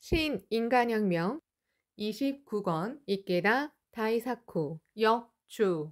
신 인간혁명 29권 이케다 다이사쿠 역주.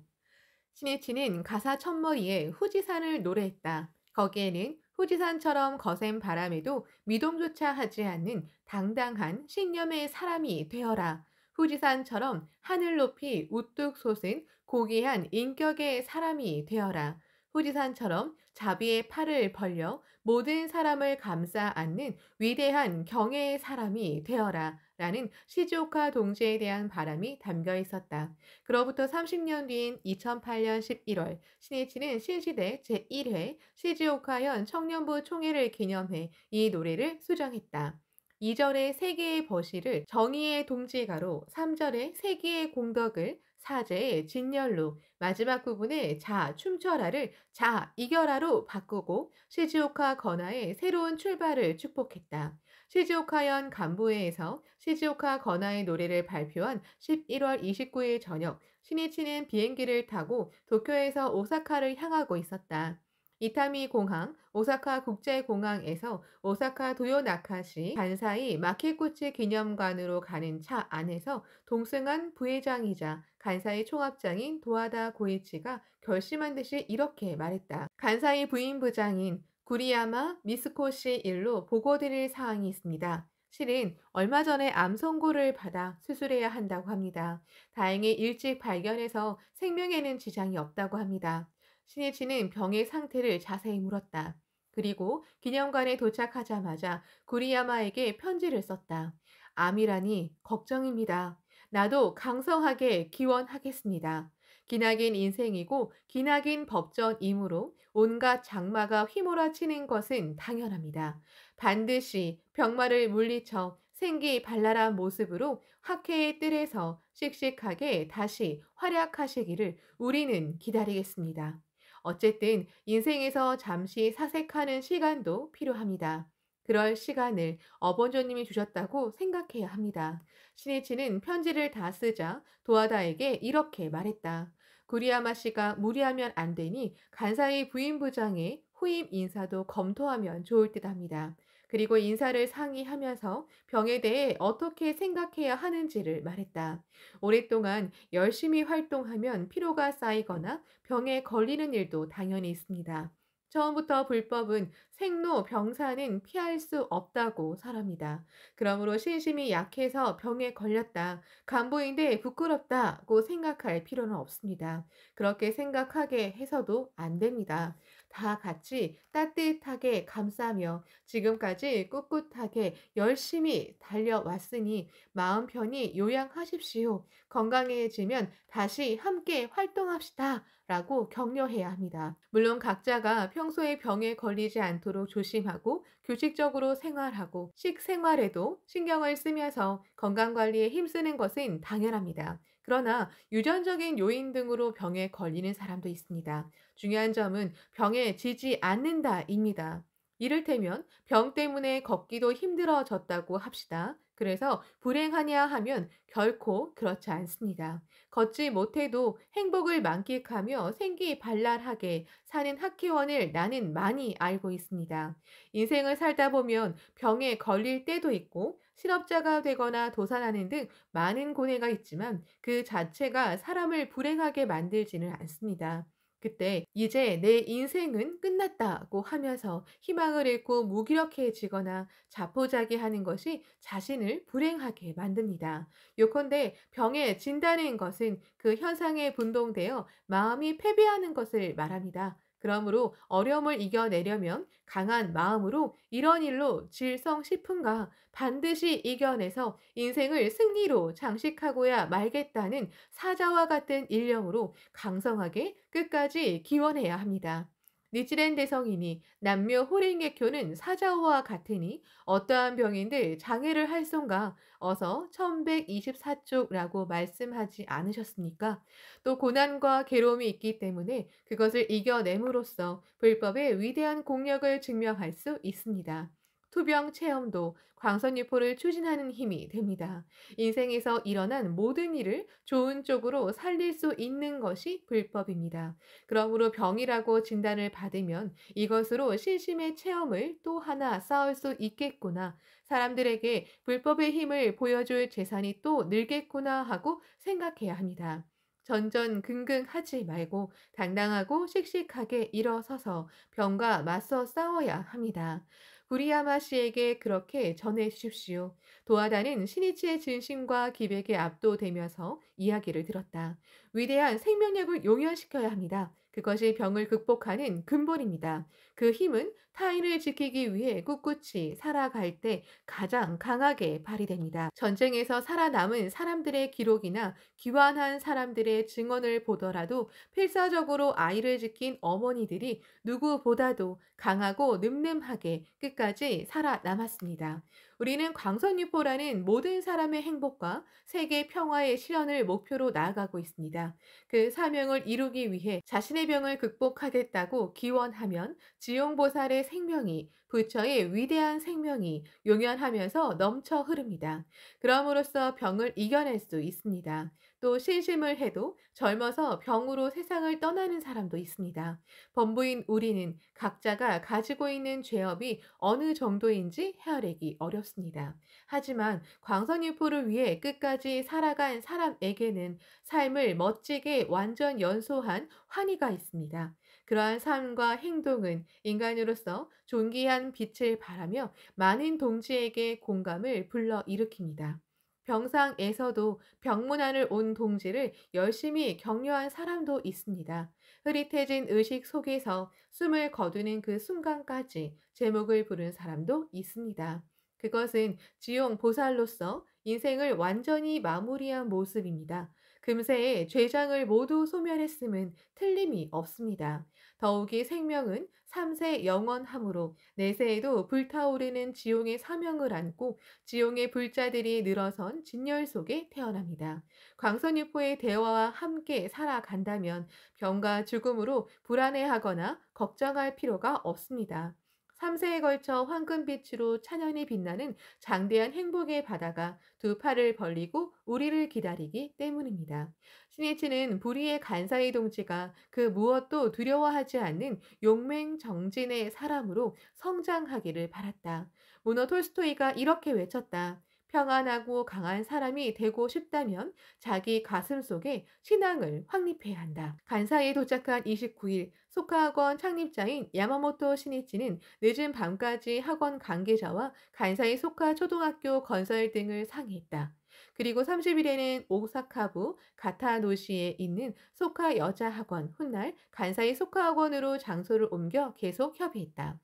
신이치는 가사 첫머리에 후지산을 노래했다. 거기에는 후지산처럼 거센 바람에도 미동조차 하지 않는 당당한 신념의 사람이 되어라. 후지산처럼 하늘 높이 우뚝 솟은 고귀한 인격의 사람이 되어라. 후지산처럼 자비의 팔을 벌려 모든 사람을 감싸 안는 위대한 경애의 사람이 되어라. 라는 시즈오카 동지에 대한 바람이 담겨 있었다. 그로부터 30년 뒤인 2008년 11월, 신이치는 신시대 제1회 시즈오카현 청년부 총회를 기념해 이 노래를 수정했다. 2절의 세계의 버시를 정의의 동지가로, 3절의 세계의 공덕을 사제의 진열로, 마지막 부분의 자 춤춰라를 자 이겨라로 바꾸고 시즈오카 건화의 새로운 출발을 축복했다. 시즈오카현 간부회에서 시즈오카 건화의 노래를 발표한 11월 29일 저녁, 신이치는 비행기를 타고 도쿄에서 오사카를 향하고 있었다. 이타미 공항, 오사카 국제공항에서 오사카 도요나카시 간사이 마키구치 기념관으로 가는 차 안에서 동승한 부회장이자 간사이 총합장인 도하다 고이치가 결심한 듯이 이렇게 말했다. 간사이 부인부장인 구리야마 미스코시 일로 보고드릴 사항이 있습니다. 실은 얼마 전에 암 선고를 받아 수술해야 한다고 합니다. 다행히 일찍 발견해서 생명에는 지장이 없다고 합니다. 신이치는 병의 상태를 자세히 물었다. 그리고 기념관에 도착하자마자 구리야마에게 편지를 썼다. 암이라니 걱정입니다. 나도 강성하게 기원하겠습니다. 기나긴 인생이고 기나긴 법전이므로 온갖 장마가 휘몰아치는 것은 당연합니다. 반드시 병마를 물리쳐 생기 발랄한 모습으로 학회의 뜰에서 씩씩하게 다시 활약하시기를 우리는 기다리겠습니다. 어쨌든 인생에서 잠시 사색하는 시간도 필요합니다. 그럴 시간을 어본조님이 주셨다고 생각해야 합니다. 신이치는 편지를 다 쓰자 도하다에게 이렇게 말했다. 구리야마 씨가 무리하면 안 되니 간사이 부인부장의 후임 인사도 검토하면 좋을 듯합니다. 그리고 인사를 상의하면서 병에 대해 어떻게 생각해야 하는지를 말했다. 오랫동안 열심히 활동하면 피로가 쌓이거나 병에 걸리는 일도 당연히 있습니다. 처음부터 불법은 생로병사는 피할 수 없다고 설합니다. 그러므로 신심이 약해서 병에 걸렸다, 간부인데 부끄럽다고 생각할 필요는 없습니다. 그렇게 생각하게 해서도 안 됩니다. 다 같이 따뜻하게 감싸며 지금까지 꿋꿋하게 열심히 달려왔으니 마음 편히 요양하십시오. 건강해지면 다시 함께 활동합시다. 라고 격려해야 합니다. 물론 각자가 평소에 병에 걸리지 않도록 조심하고 규칙적으로 생활하고 식생활에도 신경을 쓰면서 건강관리에 힘쓰는 것은 당연합니다. 그러나 유전적인 요인 등으로 병에 걸리는 사람도 있습니다. 중요한 점은 병에 지지 않는다입니다. 이를테면 병 때문에 걷기도 힘들어졌다고 합시다. 그래서 불행하냐 하면 결코 그렇지 않습니다. 걷지 못해도 행복을 만끽하며 생기발랄하게 사는 학회원을 나는 많이 알고 있습니다. 인생을 살다 보면 병에 걸릴 때도 있고 실업자가 되거나 도산하는 등 많은 고뇌가 있지만 그 자체가 사람을 불행하게 만들지는 않습니다. 그때 이제 내 인생은 끝났다고 하면서 희망을 잃고 무기력해지거나 자포자기하는 것이 자신을 불행하게 만듭니다. 요컨대 병에 진다는 것은 그 현상에 분동되어 마음이 패배하는 것을 말합니다. 그러므로 어려움을 이겨내려면 강한 마음으로 이런 일로 질성 싶은가 반드시 이겨내서 인생을 승리로 장식하고야 말겠다는 사자와 같은 일념으로 강성하게 끝까지 기원해야 합니다. 니치렌 대성이니 남묘 호랭개교는 사자오와 같으니 어떠한 병인들 장애를 할손가 어서 1124쪽라고 말씀하지 않으셨습니까? 또 고난과 괴로움이 있기 때문에 그것을 이겨냄으로써 불법의 위대한 공력을 증명할 수 있습니다. 투병 체험도 광선유포를 추진하는 힘이 됩니다. 인생에서 일어난 모든 일을 좋은 쪽으로 살릴 수 있는 것이 불법입니다. 그러므로 병이라고 진단을 받으면 이것으로 신심의 체험을 또 하나 쌓을 수 있겠구나. 사람들에게 불법의 힘을 보여줄 재산이 또 늘겠구나 하고 생각해야 합니다. 전전긍긍하지 말고 당당하고 씩씩하게 일어서서 병과 맞서 싸워야 합니다. 구리야마 씨에게 그렇게 전해 주십시오. 도하다는 시니치의 진심과 기백에 압도되면서 이야기를 들었다. 위대한 생명력을 용연시켜야 합니다. 그것이 병을 극복하는 근본입니다. 그 힘은 타인을 지키기 위해 꿋꿋이 살아갈 때 가장 강하게 발휘됩니다. 전쟁에서 살아남은 사람들의 기록이나 귀환한 사람들의 증언을 보더라도 필사적으로 아이를 지킨 어머니들이 누구보다도 강하고 늠름하게 끝까지 살아남았습니다. 우리는 광선유포라는 모든 사람의 행복과 세계 평화의 실현을 목표로 나아가고 있습니다. 그 사명을 이루기 위해 자신의 병을 극복하겠다고 기원하면 지용보살의 생명이 부처의 위대한 생명이 용연하면서 넘쳐 흐릅니다. 그럼으로써 병을 이겨낼 수 있습니다. 또 신심을 해도 젊어서 병으로 세상을 떠나는 사람도 있습니다. 범부인 우리는 각자가 가지고 있는 죄업이 어느 정도인지 헤아리기 어렵습니다. 하지만 광선유포를 위해 끝까지 살아간 사람에게는 삶을 멋지게 완전 연소한 환희가 있습니다. 그러한 삶과 행동은 인간으로서 존귀한 빛을 발하며 많은 동지에게 공감을 불러일으킵니다. 병상에서도 병문안을 온 동지를 열심히 격려한 사람도 있습니다. 흐릿해진 의식 속에서 숨을 거두는 그 순간까지 제목을 부른 사람도 있습니다. 그것은 지용 보살로서 인생을 완전히 마무리한 모습입니다. 금세의 죄장을 모두 소멸했음은 틀림이 없습니다. 더욱이 생명은 삼세 영원함으로 내세에도 불타오르는 지용의 사명을 안고 지용의 불자들이 늘어선 진열 속에 태어납니다. 광선유포의 대화와 함께 살아간다면 병과 죽음으로 불안해하거나 걱정할 필요가 없습니다. 3세에 걸쳐 황금빛으로 찬연히 빛나는 장대한 행복의 바다가 두 팔을 벌리고 우리를 기다리기 때문입니다. 신이치는 불의의 간사이 동지가 그 무엇도 두려워하지 않는 용맹정진의 사람으로 성장하기를 바랐다. 문어 톨스토이가 이렇게 외쳤다. 평안하고 강한 사람이 되고 싶다면 자기 가슴 속에 신앙을 확립해야 한다. 간사이에 도착한 29일 소카학원 창립자인 야마모토 시니치는 늦은 밤까지 학원 관계자와 간사이 소카 초등학교 건설 등을 상의했다. 그리고 30일에는 오사카부 가타노시에 있는 소카 여자학원 훗날 간사이 소카학원으로 장소를 옮겨 계속 협의했다.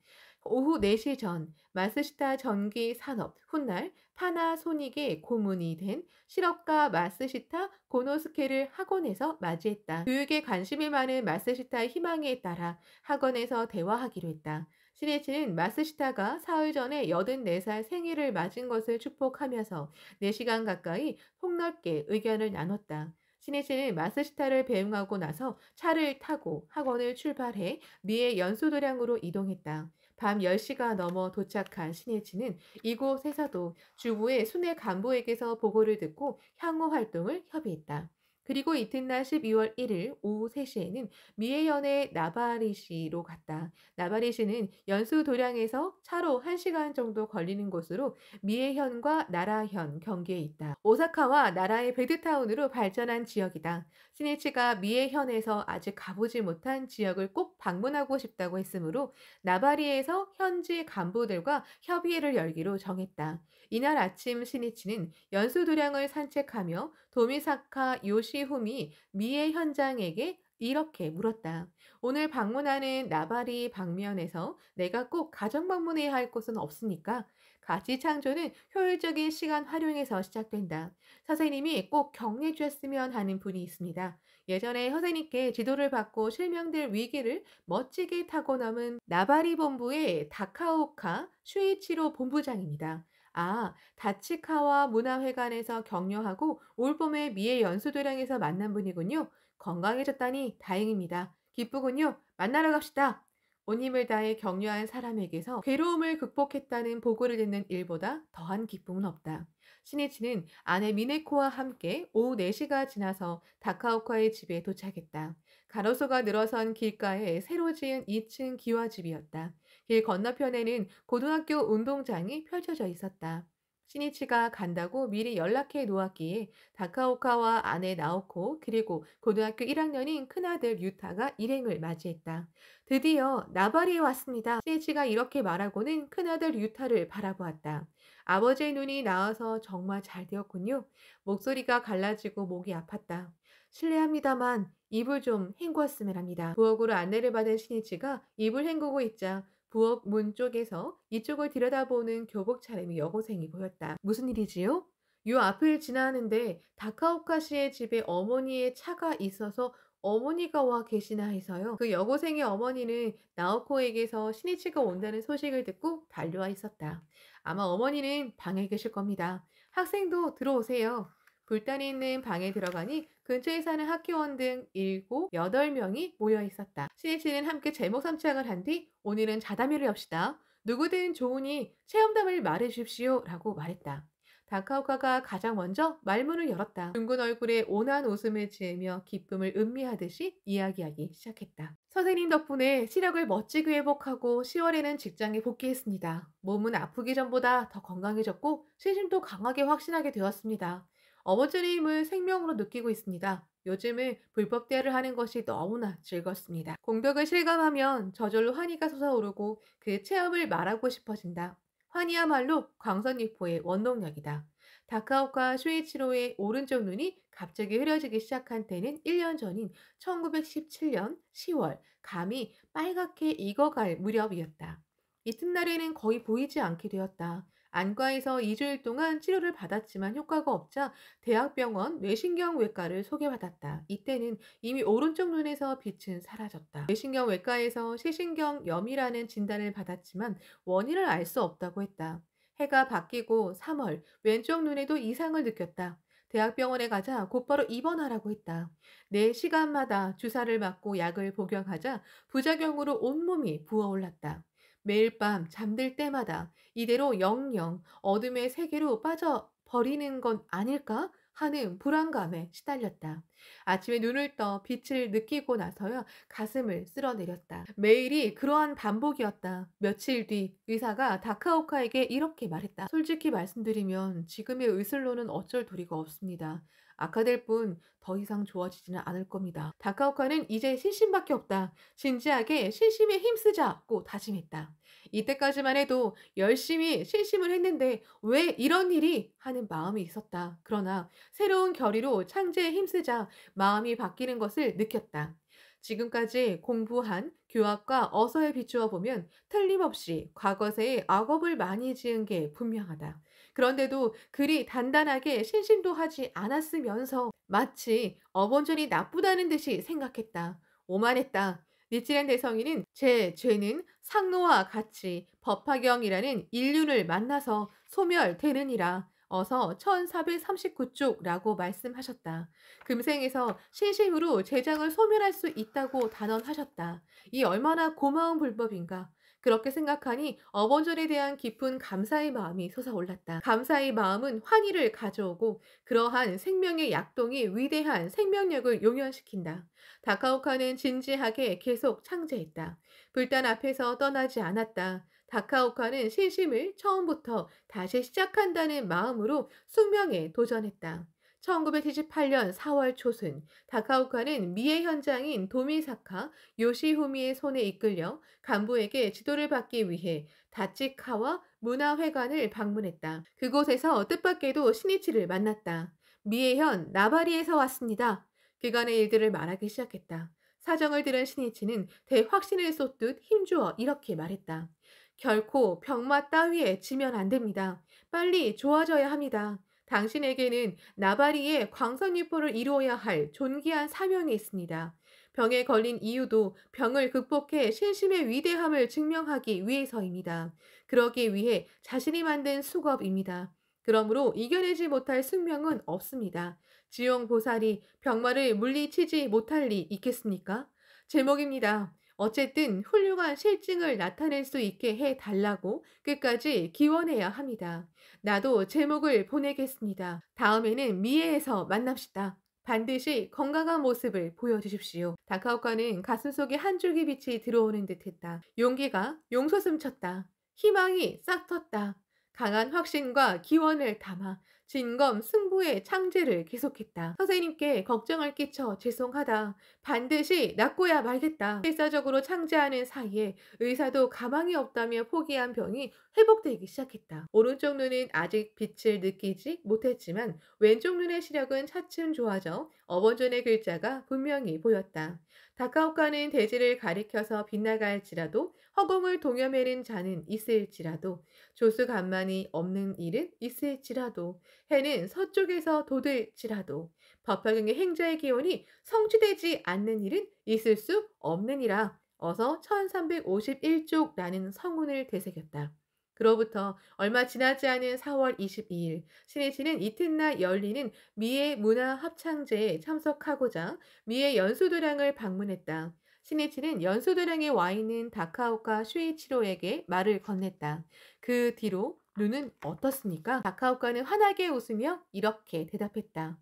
오후 4시 전 마스시타 전기 산업 훗날 파나소닉의 고문이 된 실업가 마스시타 고노스케를 학원에서 맞이했다. 교육에 관심이 많은 마스시타의 희망에 따라 학원에서 대화하기로 했다. 시네치는 마스시타가 사흘 전에 84살 생일을 맞은 것을 축복하면서 4시간 가까이 폭넓게 의견을 나눴다. 시네치는 마스시타를 배웅하고 나서 차를 타고 학원을 출발해 미의 연수도량으로 이동했다. 밤 10시가 넘어 도착한 신혜치는 이곳에서도 주부의 순회 간부에게서 보고를 듣고 향후 활동을 협의했다. 그리고 이튿날 12월 1일 오후 3시에는 미에현의 나바리시로 갔다. 나바리시는 연수 도량에서 차로 1시간 정도 걸리는 곳으로 미에현과 나라현 경계에 있다. 오사카와 나라의 베드타운으로 발전한 지역이다. 시니치가 미에현에서 아직 가보지 못한 지역을 꼭 방문하고 싶다고 했으므로 나바리에서 현지 간부들과 협의회를 열기로 정했다. 이날 아침 시니치는 연수 도량을 산책하며 도미사카 요시후미 미의 현장에게 이렇게 물었다. 오늘 방문하는 나바리 방면에서 내가 꼭 가정 방문해야 할 곳은 없습니까? 가치 창조는 효율적인 시간 활용에서 시작된다. 선생님이 꼭 격려해 주셨으면 하는 분이 있습니다. 예전에 선생님께 지도를 받고 실명될 위기를 멋지게 타고 넘은 나바리 본부의 다카오카 슈이치로 본부장입니다. 아, 다치카와 문화회관에서 격려하고 올봄에 미의 연수도량에서 만난 분이군요. 건강해졌다니 다행입니다. 기쁘군요. 만나러 갑시다. 온 힘을 다해 격려한 사람에게서 괴로움을 극복했다는 보고를 듣는 일보다 더한 기쁨은 없다. 신이치는 아내 미네코와 함께 오후 4시가 지나서 다카오카의 집에 도착했다. 가로수가 늘어선 길가에 새로 지은 2층 기와집이었다. 길 건너편에는 고등학교 운동장이 펼쳐져 있었다. 신이치가 간다고 미리 연락해 놓았기에 다카오카와 아내 나오코 그리고 고등학교 1학년인 큰아들 유타가 일행을 맞이했다. 드디어 나발이 왔습니다. 신이치가 이렇게 말하고는 큰아들 유타를 바라보았다. 아버지의 눈이 나와서 정말 잘 되었군요. 목소리가 갈라지고 목이 아팠다. 실례합니다만 입을 좀 헹구었으면 합니다. 부엌으로 안내를 받은 신이치가 입을 헹구고 있자 부엌 문 쪽에서 이쪽을 들여다보는 교복 차림의 여고생이 보였다. 무슨 일이지요? 요 앞을 지나는데 다카오카 씨의 집에 어머니의 차가 있어서 어머니가 와 계시나 해서요. 그 여고생의 어머니는 나오코에게서 신이치가 온다는 소식을 듣고 달려와 있었다. 아마 어머니는 방에 계실 겁니다. 학생도 들어오세요. 불단이 있는 방에 들어가니 근처에 사는 학교원 등 7, 8명이 모여 있었다. 신이치는 함께 제목 삼창을 한 뒤 오늘은 자담회를 엽시다. 누구든 좋으니 체험담을 말해 주십시오. 라고 말했다. 다카오카가 가장 먼저 말문을 열었다. 둥근 얼굴에 온화한 웃음을 지으며 기쁨을 음미하듯이 이야기하기 시작했다. 선생님 덕분에 시력을 멋지게 회복하고 10월에는 직장에 복귀했습니다. 몸은 아프기 전보다 더 건강해졌고 신심도 강하게 확신하게 되었습니다. 어머니의 힘을 생명으로 느끼고 있습니다. 요즘은 불법 대화를 하는 것이 너무나 즐겁습니다. 공덕을 실감하면 저절로 환희가 솟아오르고 그 체험을 말하고 싶어진다. 환희야말로 광선유포의 원동력이다. 다카오카 슈이치로의 오른쪽 눈이 갑자기 흐려지기 시작한 때는 1년 전인 1917년 10월 감이 빨갛게 익어갈 무렵이었다. 이튿날에는 거의 보이지 않게 되었다. 안과에서 2주일 동안 치료를 받았지만 효과가 없자 대학병원 뇌신경외과를 소개받았다. 이때는 이미 오른쪽 눈에서 빛은 사라졌다. 뇌신경외과에서 시신경염이라는 진단을 받았지만 원인을 알 수 없다고 했다. 해가 바뀌고 3월 왼쪽 눈에도 이상을 느꼈다. 대학병원에 가자 곧바로 입원하라고 했다. 4시간마다 주사를 맞고 약을 복용하자 부작용으로 온몸이 부어올랐다. 매일 밤 잠들 때마다 이대로 영영 어둠의 세계로 빠져버리는 건 아닐까 하는 불안감에 시달렸다. 아침에 눈을 떠 빛을 느끼고 나서야 가슴을 쓸어내렸다. 매일이 그러한 반복이었다. 며칠 뒤 의사가 다카오카에게 이렇게 말했다. 솔직히 말씀드리면 지금의 의술로는 어쩔 도리가 없습니다. 악화될 뿐 더 이상 좋아지지는 않을 겁니다. 다카오카는 이제 신심밖에 없다. 진지하게 신심에 힘쓰자고 다짐했다. 이때까지만 해도 열심히 실심을 했는데 왜 이런 일이 하는 마음이 있었다. 그러나 새로운 결의로 창제에 힘쓰자 마음이 바뀌는 것을 느꼈다. 지금까지 공부한 교학과 어서에 비추어 보면 틀림없이 과거세에 악업을 많이 지은 게 분명하다. 그런데도 그리 단단하게 신심도 하지 않았으면서 마치 어본전이 나쁘다는 듯이 생각했다. 오만했다. 니치렌 대성이는 제 죄는 상노와 같이 법화경이라는 인륜을 만나서 소멸되느니라. 어서 1439쪽라고 말씀하셨다. 금생에서 신심으로 제장을 소멸할 수 있다고 단언하셨다. 이 얼마나 고마운 불법인가. 그렇게 생각하니 어본전에 대한 깊은 감사의 마음이 솟아올랐다. 감사의 마음은 환희를 가져오고 그러한 생명의 약동이 위대한 생명력을 용연시킨다. 다카오카는 진지하게 계속 창제했다. 불단 앞에서 떠나지 않았다. 다카오카는 신심을 처음부터 다시 시작한다는 마음으로 숙명에 도전했다. 1978년 4월 초순 다카오카는 미해 현장인 도미사카 요시후미의 손에 이끌려 간부에게 지도를 받기 위해 다치카와 문화회관을 방문했다. 그곳에서 뜻밖에도 신이치를 만났다. 미해현 나바리에서 왔습니다. 그간의 일들을 말하기 시작했다. 사정을 들은 신이치는 대확신을 쏟듯 힘주어 이렇게 말했다. 결코 병마 따위에 지면 안 됩니다. 빨리 좋아져야 합니다. 당신에게는 나바리의 광선유포를 이루어야 할 존귀한 사명이 있습니다. 병에 걸린 이유도 병을 극복해 신심의 위대함을 증명하기 위해서입니다. 그러기 위해 자신이 만든 수겁입니다. 그러므로 이겨내지 못할 숙명은 없습니다. 지용보살이 병마를 물리치지 못할 리 있겠습니까? 제목입니다. 어쨌든 훌륭한 실증을 나타낼 수 있게 해 달라고 끝까지 기원해야 합니다. 나도 제목을 보내겠습니다. 다음에는 미에에서 만납시다. 반드시 건강한 모습을 보여주십시오. 다카오카는 가슴속에 한 줄기 빛이 들어오는 듯했다. 용기가 용솟음쳤다. 희망이 싹텄다. 강한 확신과 기원을 담아 진검 승부의 창제를 계속했다. 선생님께 걱정을 끼쳐 죄송하다. 반드시 낫고야 말겠다. 필사적으로 창제하는 사이에 의사도 가망이 없다며 포기한 병이 회복되기 시작했다. 오른쪽 눈은 아직 빛을 느끼지 못했지만 왼쪽 눈의 시력은 차츰 좋아져 어번존의 글자가 분명히 보였다. 다카오카는 대지를 가리켜서 빗나갈지라도 허공을 동여매는 자는 있을지라도 조수간만이 없는 일은 있을지라도 해는 서쪽에서 돋을지라도 법화경의 행자의 기원이 성취되지 않는 일은 있을 수 없느니라. 어서 1351쪽라는 성운을 되새겼다. 그로부터 얼마 지나지 않은 4월 22일 신이치는 이튿날 열리는 미의 문화합창제에 참석하고자 미의 연수도량을 방문했다. 신이치는 연수도량에 와 있는 다카오카 슈이치로에게 말을 건넸다. 그 뒤로 눈은 어떻습니까? 다카오카는 환하게 웃으며 이렇게 대답했다.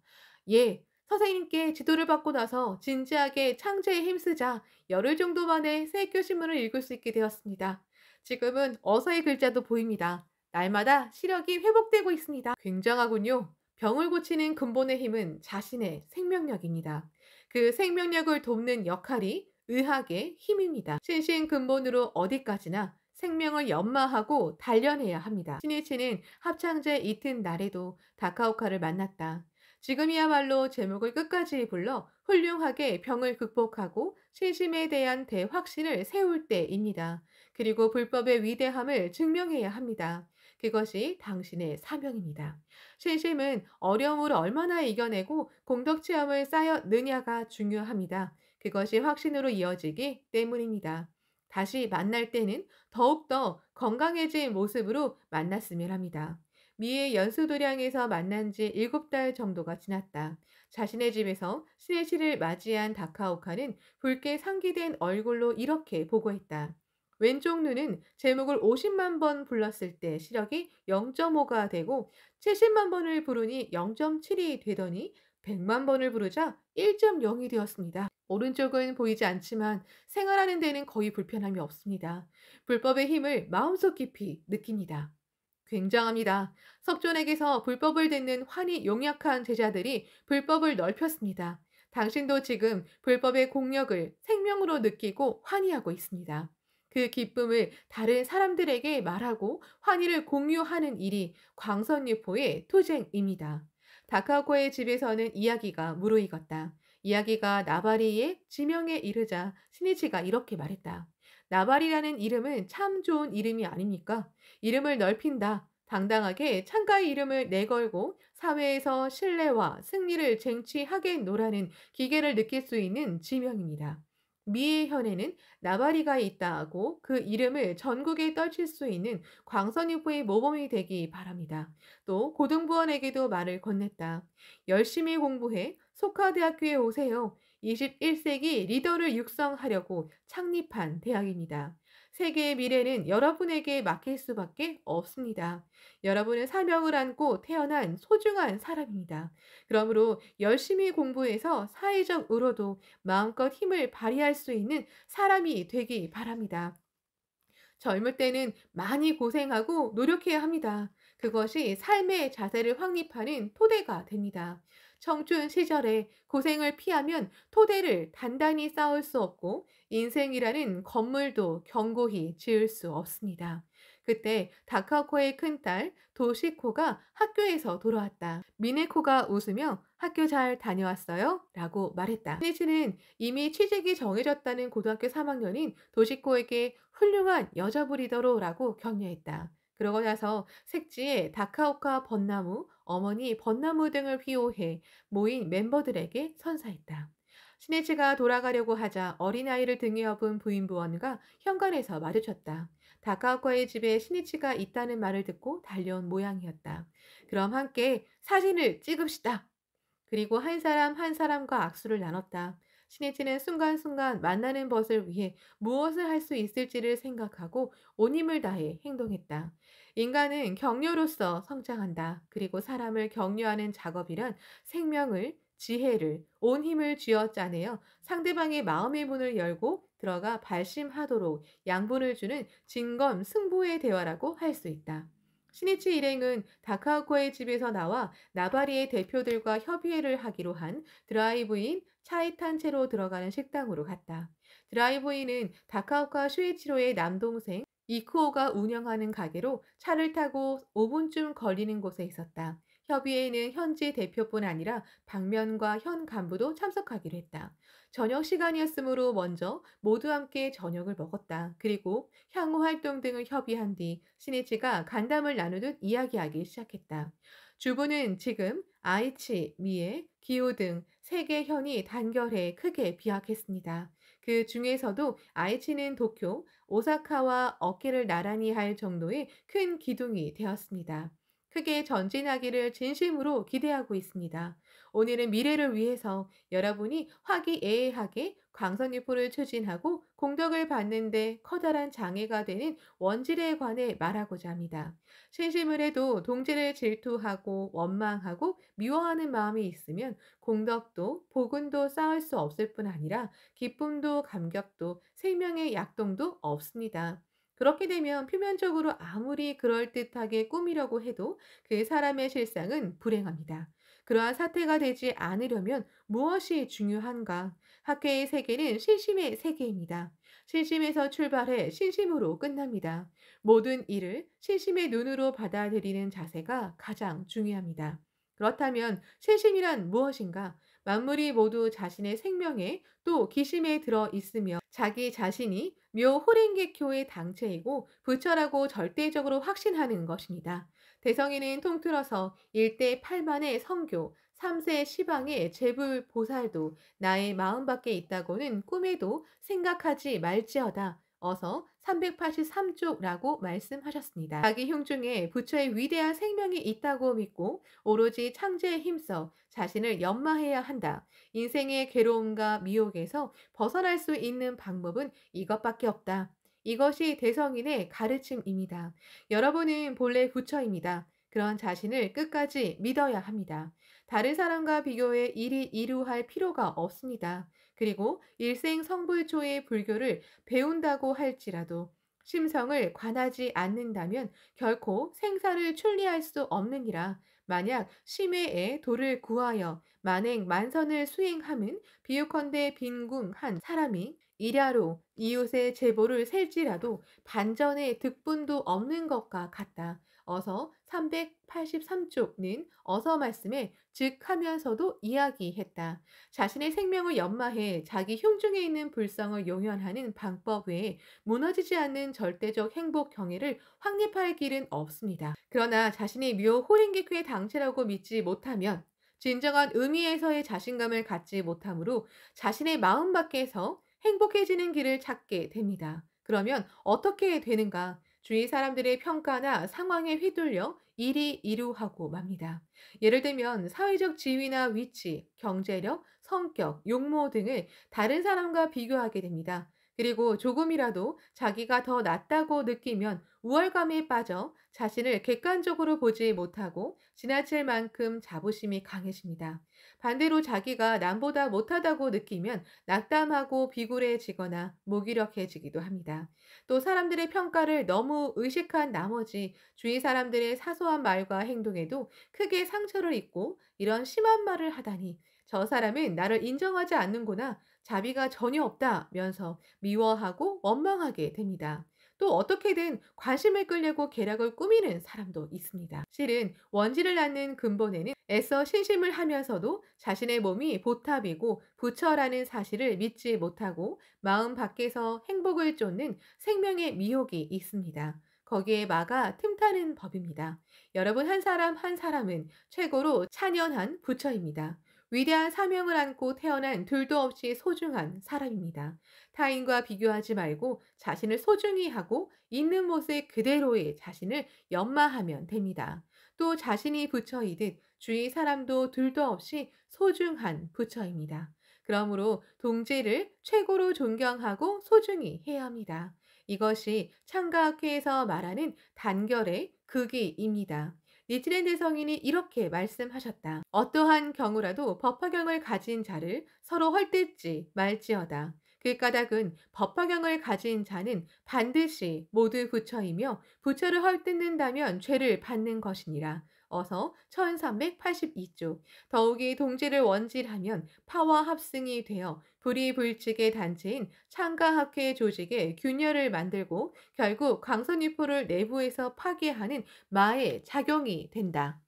예, 선생님께 지도를 받고 나서 진지하게 창제에 힘쓰자 열흘 정도 만에 새 교시문을 읽을 수 있게 되었습니다. 지금은 어서의 글자도 보입니다. 날마다 시력이 회복되고 있습니다. 굉장하군요. 병을 고치는 근본의 힘은 자신의 생명력입니다. 그 생명력을 돕는 역할이 의학의 힘입니다. 신신 근본으로 어디까지나 생명을 연마하고 단련해야 합니다. 신이치는 합창제 이튿날에도 다카오카를 만났다. 지금이야말로 제목을 끝까지 불러 훌륭하게 병을 극복하고 신심에 대한 대확신을 세울 때입니다. 그리고 불법의 위대함을 증명해야 합니다. 그것이 당신의 사명입니다. 신심은 어려움을 얼마나 이겨내고 공덕 체험을 쌓였느냐가 중요합니다. 그것이 확신으로 이어지기 때문입니다. 다시 만날 때는 더욱더 건강해진 모습으로 만났으면 합니다. 미의 연수도량에서 만난 지 7달 정도가 지났다. 자신의 집에서 스네시를 맞이한 다카오카는 붉게 상기된 얼굴로 이렇게 보고했다. 왼쪽 눈은 제목을 50만 번 불렀을 때 시력이 0.5가 되고 70만 번을 부르니 0.7이 되더니 100만 번을 부르자 1.0이 되었습니다. 오른쪽은 보이지 않지만 생활하는 데는 거의 불편함이 없습니다. 불법의 힘을 마음속 깊이 느낍니다. 굉장합니다. 석존에게서 불법을 듣는 환히 용약한 제자들이 불법을 넓혔습니다. 당신도 지금 불법의 공력을 생명으로 느끼고 환희하고 있습니다. 그 기쁨을 다른 사람들에게 말하고 환희를 공유하는 일이 광선유포의 투쟁입니다. 다카오코의 집에서는 이야기가 무르익었다. 이야기가 나바리의 지명에 이르자 신이치가 이렇게 말했다. 나바리라는 이름은 참 좋은 이름이 아닙니까? 이름을 넓힌다. 당당하게 창가의 이름을 내걸고 사회에서 신뢰와 승리를 쟁취하겠노라는 기계를 느낄 수 있는 지명입니다. 미의 현에는 나바리가 있다고 그 이름을 전국에 떨칠 수 있는 광선유포의 모범이 되기 바랍니다. 또 고등부원에게도 말을 건넸다. 열심히 공부해 소카대학교에 오세요. 21세기 리더를 육성하려고 창립한 대학입니다. 세계의 미래는 여러분에게 맡길 수밖에 없습니다. 여러분은 사명을 안고 태어난 소중한 사람입니다. 그러므로 열심히 공부해서 사회적으로도 마음껏 힘을 발휘할 수 있는 사람이 되기 바랍니다. 젊을 때는 많이 고생하고 노력해야 합니다. 그것이 삶의 자세를 확립하는 토대가 됩니다. 청춘 시절에 고생을 피하면 토대를 단단히 쌓을 수 없고 인생이라는 건물도 견고히 지을 수 없습니다. 그때 다카코의 큰딸 도시코가 학교에서 돌아왔다. 미네코가 웃으며 학교 잘 다녀왔어요? 라고 말했다. 시니치는 이미 취직이 정해졌다는 고등학교 3학년인 도시코에게 훌륭한 여자부 리더로라고 격려했다. 그러고 나서 색지에 다카오카 벚나무, 어머니 벚나무 등을 휘호해 모인 멤버들에게 선사했다. 시네치가 돌아가려고 하자 어린아이를 등에 업은 부인부원과 현관에서 마주쳤다. 다카오카의 집에 시니치가 있다는 말을 듣고 달려온 모양이었다. 그럼 함께 사진을 찍읍시다. 그리고 한 사람 한 사람과 악수를 나눴다. 신이치는 순간순간 만나는 벗을 위해 무엇을 할 수 있을지를 생각하고 온 힘을 다해 행동했다. 인간은 격려로서 성장한다. 그리고 사람을 격려하는 작업이란 생명을, 지혜를, 온 힘을 쥐어짜내어 상대방의 마음의 문을 열고 들어가 발심하도록 양분을 주는 진검승부의 대화라고 할 수 있다. 시니치 일행은 다카오코의 집에서 나와 나바리의 대표들과 협의회를 하기로 한 드라이브인 차에 탄 채로 들어가는 식당으로 갔다. 드라이브인은 다카오카 슈이치로의 남동생 이쿠오가 운영하는 가게로 차를 타고 5분쯤 걸리는 곳에 있었다. 협의회에는 현지 대표뿐 아니라 방면과 현 간부도 참석하기로 했다. 저녁 시간이었으므로 먼저 모두 함께 저녁을 먹었다. 그리고 향후 활동 등을 협의한 뒤 시니치가 간담을 나누듯 이야기하기 시작했다. 주부는 지금 아이치, 미에, 기호 등 세 개 현이 단결해 크게 비약했습니다. 그 중에서도 아이치는 도쿄, 오사카와 어깨를 나란히 할 정도의 큰 기둥이 되었습니다. 크게 전진하기를 진심으로 기대하고 있습니다. 오늘은 미래를 위해서 여러분이 화기애애하게 광선유포를 추진하고 공덕을 받는데 커다란 장애가 되는 원질에 관해 말하고자 합니다. 신심을 해도 동지를 질투하고 원망하고 미워하는 마음이 있으면 공덕도 복운도 쌓을 수 없을 뿐 아니라 기쁨도 감격도 생명의 약동도 없습니다. 그렇게 되면 표면적으로 아무리 그럴듯하게 꾸미려고 해도 그 사람의 실상은 불행합니다. 그러한 사태가 되지 않으려면 무엇이 중요한가? 학회의 세계는 신심의 세계입니다. 신심에서 출발해 신심으로 끝납니다. 모든 일을 신심의 눈으로 받아들이는 자세가 가장 중요합니다. 그렇다면 신심이란 무엇인가? 만물이 모두 자신의 생명에 또 기심에 들어 있으며 자기 자신이 묘 호랭개교의 당체이고 부처라고 절대적으로 확신하는 것입니다. 대성이는 통틀어서 1대 8만의 성교, 3세 시방의 재불 보살도 나의 마음 밖에 있다고는 꿈에도 생각하지 말지어다. 어서 383쪽라고 말씀하셨습니다. 자기 흉 중에 부처의 위대한 생명이 있다고 믿고 오로지 창제에 힘써 자신을 연마해야 한다. 인생의 괴로움과 미혹에서 벗어날 수 있는 방법은 이것밖에 없다. 이것이 대성인의 가르침입니다. 여러분은 본래 부처입니다. 그런 자신을 끝까지 믿어야 합니다. 다른 사람과 비교해 일이 이루할 필요가 없습니다. 그리고 일생 성불초의 불교를 배운다고 할지라도 심성을 관하지 않는다면 결코 생사를 출리할 수 없느니라. 만약 심해에 도를 구하여 만행 만선을 수행함은 비유컨대 빈궁 한 사람이 일야로 이웃의 제보를 셀지라도 반전의 득분도 없는 것과 같다. 어서 383쪽는 어서 말씀에 즉 하면서도 이야기했다. 자신의 생명을 연마해 자기 흉중에 있는 불성을 용연하는 방법 외에 무너지지 않는 절대적 행복 경애를 확립할 길은 없습니다. 그러나 자신이 묘 호랭개교의 당체라고 믿지 못하면 진정한 의미에서의 자신감을 갖지 못하므로 자신의 마음 밖에서 행복해지는 길을 찾게 됩니다. 그러면 어떻게 되는가? 주위 사람들의 평가나 상황에 휘둘려 일이 이루하고 맙니다. 예를 들면 사회적 지위나 위치, 경제력, 성격, 용모 등을 다른 사람과 비교하게 됩니다. 그리고 조금이라도 자기가 더 낫다고 느끼면 우월감에 빠져 자신을 객관적으로 보지 못하고 지나칠 만큼 자부심이 강해집니다. 반대로 자기가 남보다 못하다고 느끼면 낙담하고 비굴해지거나 무기력해지기도 합니다. 또 사람들의 평가를 너무 의식한 나머지 주위 사람들의 사소한 말과 행동에도 크게 상처를 입고 이런 심한 말을 하다니 저 사람은 나를 인정하지 않는구나. 자비가 전혀 없다면서 미워하고 원망하게 됩니다. 또 어떻게든 관심을 끌려고 계략을 꾸미는 사람도 있습니다. 실은 원지를 낳는 근본에는 애써 신심을 하면서도 자신의 몸이 보탑이고 부처라는 사실을 믿지 못하고 마음 밖에서 행복을 쫓는 생명의 미혹이 있습니다. 거기에 막아 틈타는 법입니다. 여러분 한 사람 한 사람은 최고로 찬연한 부처입니다. 위대한 사명을 안고 태어난 둘도 없이 소중한 사람입니다. 타인과 비교하지 말고 자신을 소중히 하고 있는 모습 그대로의 자신을 연마하면 됩니다. 또 자신이 부처이듯 주위 사람도 둘도 없이 소중한 부처입니다. 그러므로 동지를 최고로 존경하고 소중히 해야 합니다. 이것이 창가학회에서 말하는 단결의 극의입니다. 니트랜드 성인이 이렇게 말씀하셨다. 어떠한 경우라도 법화경을 가진 자를 서로 헐뜯지 말지어다. 그 까닭은 법화경을 가진 자는 반드시 모두 부처이며 부처를 헐뜯는다면 죄를 받는 것이니라. 어서 1382쪽. 더욱이 동지를 원질하면 파와 합승이 되어 불의불칙의 단체인 창가학회 조직에 균열을 만들고 결국 강선유포를 내부에서 파괴하는 마의 작용이 된다.